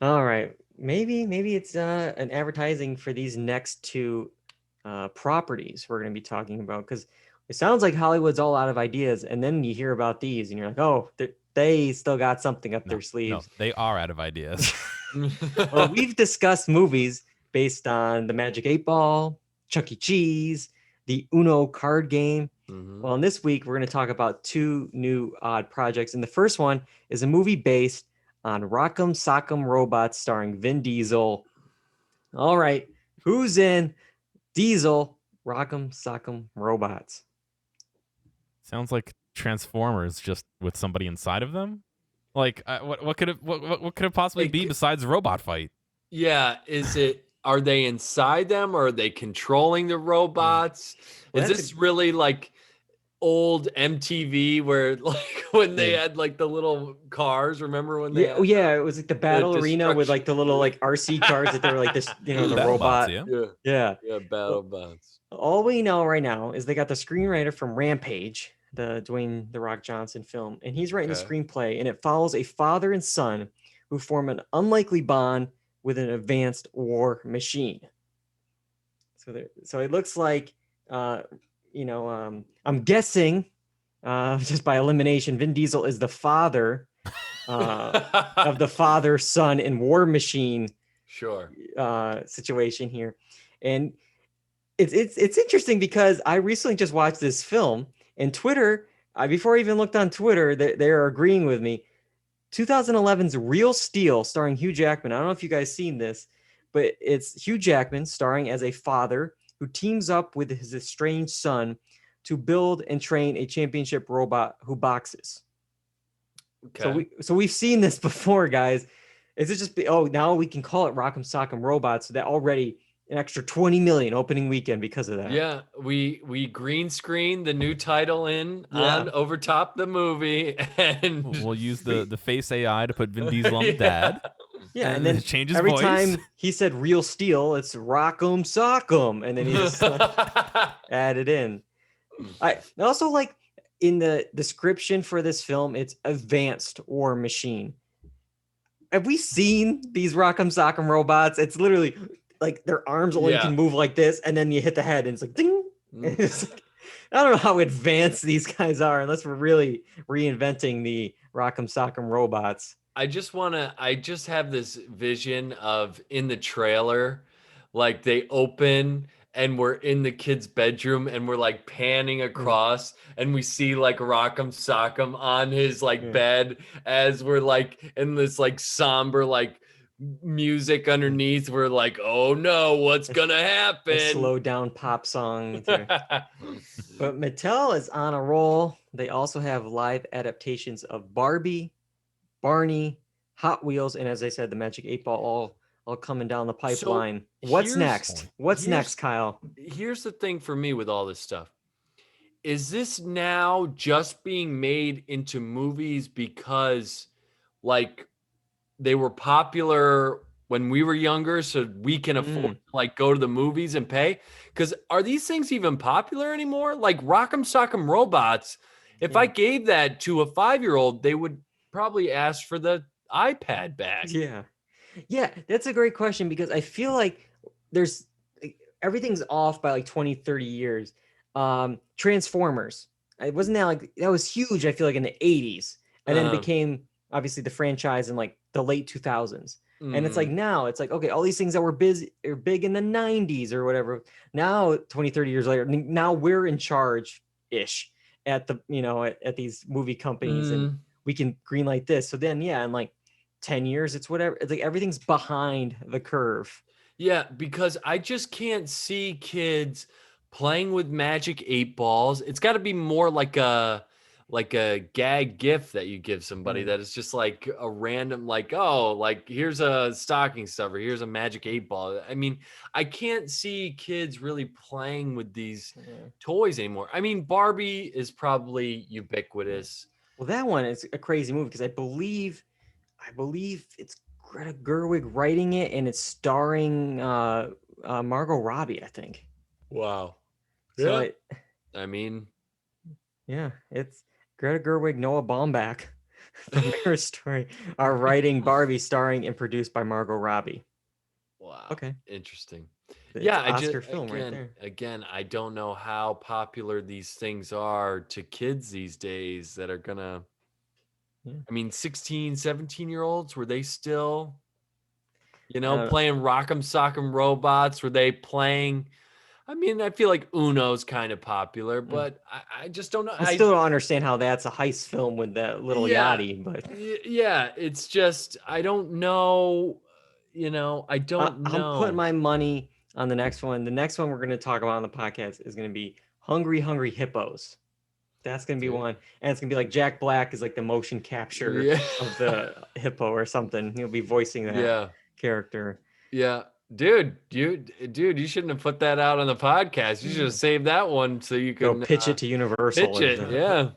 All right. Maybe it's an advertising for these next two properties we're going to be talking about, because it sounds like Hollywood's all out of ideas, and then you hear about these and you're like, oh, they still got something up their No, sleeves. they are out of ideas. Well, we've discussed movies based on the Magic 8 Ball, Chuck E. Cheese, the Uno card game. Mhm. Well, in this week, we're going to talk about two new odd projects. And the first one is a movie based on Rock'em Sock'em Robots starring Vin Diesel. All right, who's in Diesel Rock'em Sock'em Robots? Sounds like Transformers, just with somebody inside of them. Like, what could it what could it possibly be besides robot fight? Yeah, are they inside them or are they controlling the robots? Well, Is this really like old MTV where like when they had like the little cars? Remember when they Yeah, had yeah, it was like the battle arena with like the little like RC cars that they were like this, the Battle bots, robot. yeah. Yeah. battle bots. All we know right now is they got the screenwriter from Rampage, the Dwayne The Rock Johnson film, and he's writing the Okay. screenplay, and it follows a father and son who form an unlikely bond with an advanced war machine. So it looks like, I'm guessing, just by elimination, Vin Diesel is the father of the father, son, and war machine Sure. situation here, and it's interesting because I recently just watched this film, and Twitter, before I even looked on Twitter, they're agreeing with me. 2011's Real Steel, starring Hugh Jackman. I don't know if you guys seen this, but it's Hugh Jackman starring as a father who teams up with his estranged son to build and train a championship robot who boxes. Okay. So we've seen this before, guys. Is it just now we can call it Rock'em Sock'em Robots? So that already an extra 20 million opening weekend because of that. Yeah, we green screen the new title on over top the movie, and We'll use the face AI to put Vin Diesel on the dad. Yeah, and then change his every voice. time he said Real Steel, it's Rock'em Sock'em, and then he just added in. I also like in the description for this film, it's advanced war machine. Have we seen these Rock'em Sock'em robots? It's literally like their arms only can move like this, and then you hit the head, and it's like ding. And it's like, I don't know how advanced these guys are, unless we're really reinventing the Rock'em Sock'em robots. I just have this vision of in the trailer, like they open and we're in the kid's bedroom and we're like panning across and we see like Rock'em Sock'em on his like bed as we're like in this like somber like music underneath. We're like, oh no, what's gonna happen? A slow down pop song. But Mattel is on a roll. They also have live adaptations of Barbie, Barney, Hot Wheels, and as I said, the Magic 8 Ball all coming down the pipeline. What's next? What's next, Kyle? Here's the thing for me with all this stuff. Is this now just being made into movies because like they were popular when we were younger, so we can afford to like go to the movies and pay? Because are these things even popular anymore? Like Rock'em Sock'em Robots, if I gave that to a 5-year-old, they would probably ask for the iPad back. Yeah, that's a great question, because I feel like there's everything's off by like 20, 30 years. Transformers. Wasn't that like that was huge, I feel like in the 80s. And then it became obviously the franchise in like the late 2000s. And it's like now it's like, okay, all these things that were big in the 90s or whatever. Now 20, 30 years later, now we're in charge ish at the, at these movie companies, and we can greenlight this. So then, yeah, in like 10 years, it's whatever. It's like everything's behind the curve. Yeah, because I just can't see kids playing with Magic 8 Balls. It's got to be more like a gag gift that you give somebody that is just like a random, like, oh, like here's a stocking stuffer, here's a Magic 8 Ball. I mean, I can't see kids really playing with these toys anymore. I mean, Barbie is probably ubiquitous. Well, that one is a crazy movie because I believe it's Greta Gerwig writing it, and it's starring Margot Robbie, I think. Wow. So I mean, yeah, it's Greta Gerwig, Noah Baumbach. from Marriage Story are writing Barbie, starring and produced by Margot Robbie. Wow. Okay. Interesting. It's Yeah, an Oscar film right again, there. again, I don't know how popular these things are to kids these days that are gonna. Yeah. I mean, 16, 17-year-olds, were they still, Uh, playing Rock'em Sock'em Robots? Were they playing? I mean, I feel like Uno's kind of popular, but I just don't know. I still don't understand how that's a heist film with that little Yeah, yachty, but yeah, it's just I don't know. I don't I'm putting know. my money on the next one. The next one we're going to talk about on the podcast is going to be Hungry Hungry Hippos. That's going to be Dude. one. And it's going to be like Jack Black is like the motion capture Yeah. of the hippo or something. He'll be voicing that Yeah. character. Yeah. Dude, you shouldn't have put that out on the podcast. You should have saved that one so you Go can pitch it to Universal. pitch it. Yeah.